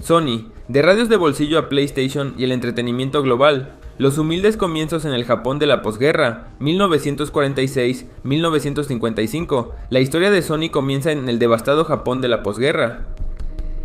Sony, de radios de bolsillo a PlayStation y el entretenimiento global. Los humildes comienzos en el Japón de la posguerra, 1946-1955. La historia de Sony comienza en el devastado Japón de la posguerra.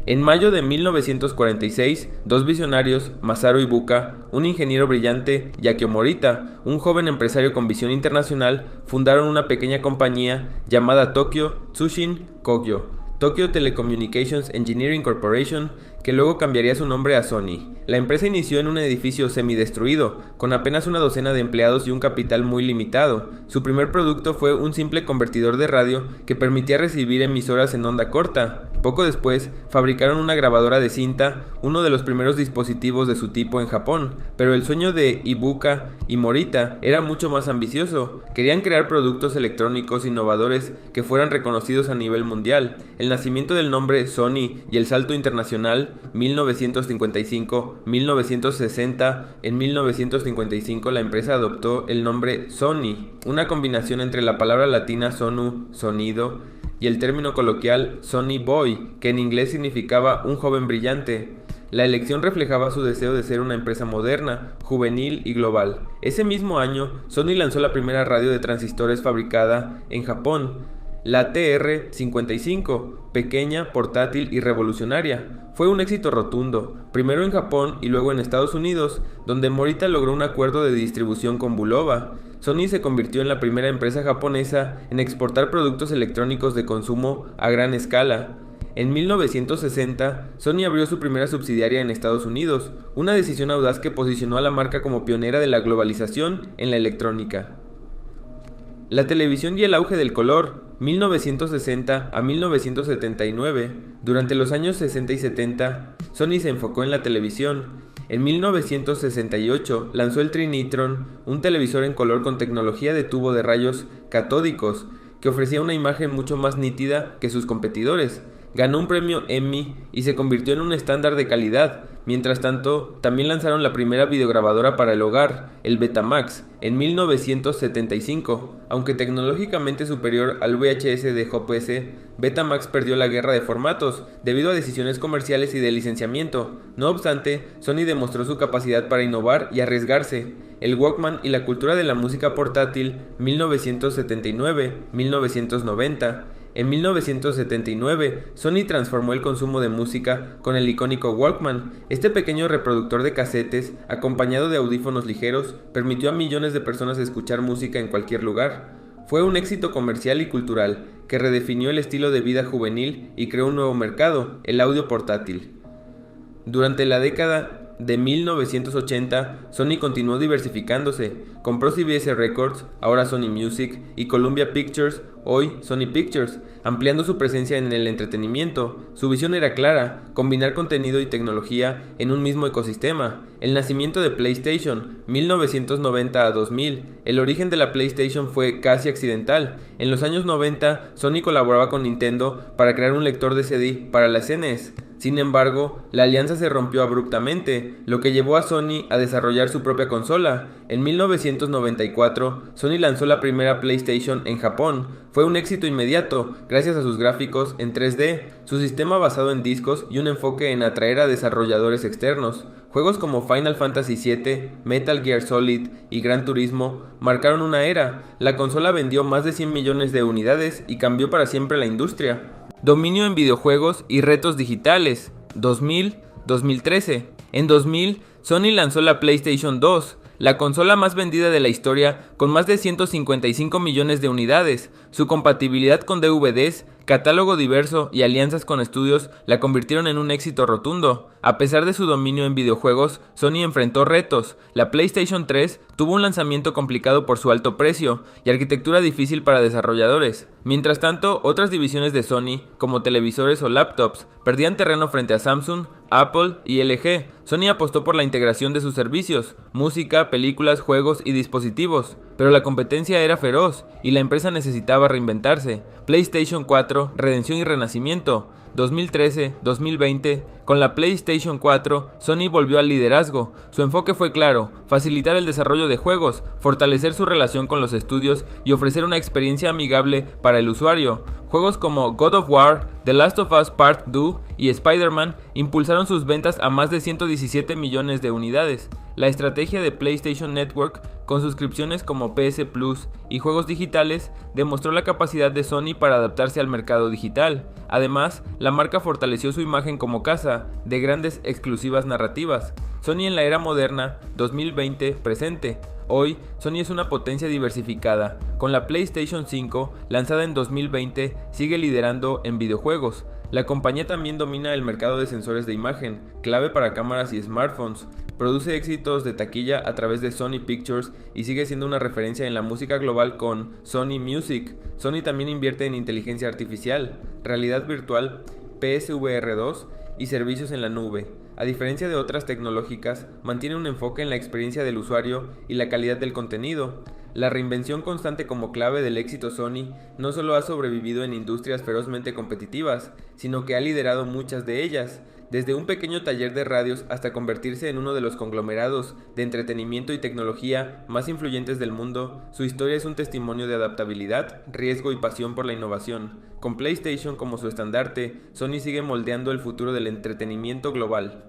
En mayo de 1946, dos visionarios, Masaru Ibuka, un ingeniero brillante, y Akio Morita, un joven empresario con visión internacional, fundaron una pequeña compañía llamada Tokyo Tsushin Kogyo, Tokyo Telecommunications Engineering Corporation, que luego cambiaría su nombre a Sony. La empresa inició en un edificio semidestruido, con apenas una docena de empleados y un capital muy limitado. Su primer producto fue un simple convertidor de radio que permitía recibir emisoras en onda corta. Poco después, fabricaron una grabadora de cinta, uno de los primeros dispositivos de su tipo en Japón, pero el sueño de Ibuka y Morita era mucho más ambicioso. Querían crear productos electrónicos innovadores que fueran reconocidos a nivel mundial. El nacimiento del nombre Sony y el salto internacional 1955-1960. En 1955 la empresa adoptó el nombre Sony, una combinación entre la palabra latina sonu, sonido, y el término coloquial Sonny Boy, que en inglés significaba un joven brillante. La elección reflejaba su deseo de ser una empresa moderna, juvenil y global. Ese mismo año, Sony lanzó la primera radio de transistores fabricada en Japón, la TR-55, pequeña, portátil y revolucionaria. Fue un éxito rotundo, primero en Japón y luego en Estados Unidos, donde Morita logró un acuerdo de distribución con Bulova. Sony se convirtió en la primera empresa japonesa en exportar productos electrónicos de consumo a gran escala. En 1960, Sony abrió su primera subsidiaria en Estados Unidos, una decisión audaz que posicionó a la marca como pionera de la globalización en la electrónica. La televisión y el auge del color, 1960 a 1979. Durante los años 60 y 70, Sony se enfocó en la televisión. En 1968 lanzó el Trinitron, un televisor en color con tecnología de tubo de rayos catódicos, que ofrecía una imagen mucho más nítida que sus competidores. Ganó un premio Emmy y se convirtió en un estándar de calidad. Mientras tanto, también lanzaron la primera videograbadora para el hogar, el Betamax, en 1975. Aunque tecnológicamente superior al VHS de JPS, Betamax perdió la guerra de formatos debido a decisiones comerciales y de licenciamiento. No obstante, Sony demostró su capacidad para innovar y arriesgarse. El Walkman y la cultura de la música portátil, 1979-1990. En 1979, Sony transformó el consumo de música con el icónico Walkman. Este pequeño reproductor de casetes, acompañado de audífonos ligeros, permitió a millones de personas escuchar música en cualquier lugar. Fue un éxito comercial y cultural, que redefinió el estilo de vida juvenil y creó un nuevo mercado, el audio portátil. Durante la década de 1980, Sony continuó diversificándose. Compró CBS Records, ahora Sony Music, y Columbia Pictures, hoy Sony Pictures, ampliando su presencia en el entretenimiento. Su visión era clara: combinar contenido y tecnología en un mismo ecosistema. El nacimiento de PlayStation, 1990 a 2000. El origen de la PlayStation fue casi accidental. En los años 90, Sony colaboraba con Nintendo para crear un lector de CD para la SNES. Sin embargo, la alianza se rompió abruptamente, lo que llevó a Sony a desarrollar su propia consola. En 1994, Sony lanzó la primera PlayStation en Japón. Fue un éxito inmediato, gracias a sus gráficos en 3D, su sistema basado en discos y un enfoque en atraer a desarrolladores externos. Juegos como Final Fantasy VII, Metal Gear Solid y Gran Turismo marcaron una era. La consola vendió más de 100 millones de unidades y cambió para siempre la industria. Dominio en videojuegos y retos digitales, 2000-2013. En 2000, Sony lanzó la PlayStation 2, la consola más vendida de la historia, con más de 155 millones de unidades. Su compatibilidad con DVDs, catálogo diverso y alianzas con estudios la convirtieron en un éxito rotundo. A pesar de su dominio en videojuegos, Sony enfrentó retos. La PlayStation 3 tuvo un lanzamiento complicado por su alto precio y arquitectura difícil para desarrolladores. Mientras tanto, otras divisiones de Sony, como televisores o laptops, perdían terreno frente a Samsung, Apple y LG. Sony apostó por la integración de sus servicios, música, películas, juegos y dispositivos, pero la competencia era feroz y la empresa necesitaba reinventarse. PlayStation 4, redención y renacimiento. 2013, 2020, con la PlayStation 4, Sony volvió al liderazgo. Su enfoque fue claro: facilitar el desarrollo de juegos, fortalecer su relación con los estudios y ofrecer una experiencia amigable para el usuario. Juegos como God of War, The Last of Us Part 2 y Spider-Man impulsaron sus ventas a más de 117 millones de unidades. La estrategia de PlayStation Network, con suscripciones como PS Plus y juegos digitales, demostró la capacidad de Sony para adaptarse al mercado digital. Además, la marca fortaleció su imagen como casa de grandes exclusivas narrativas. Sony en la era moderna, 2020 presente. Hoy, Sony es una potencia diversificada. Con la PlayStation 5, lanzada en 2020, sigue liderando en videojuegos. La compañía también domina el mercado de sensores de imagen, clave para cámaras y smartphones. Produce éxitos de taquilla a través de Sony Pictures y sigue siendo una referencia en la música global con Sony Music. Sony también invierte en inteligencia artificial, realidad virtual, PSVR 2 y servicios en la nube. A diferencia de otras tecnológicas, mantiene un enfoque en la experiencia del usuario y la calidad del contenido. La reinvención constante como clave del éxito Sony no solo ha sobrevivido en industrias ferozmente competitivas, sino que ha liderado muchas de ellas. Desde un pequeño taller de radios hasta convertirse en uno de los conglomerados de entretenimiento y tecnología más influyentes del mundo, su historia es un testimonio de adaptabilidad, riesgo y pasión por la innovación. Con PlayStation como su estandarte, Sony sigue moldeando el futuro del entretenimiento global.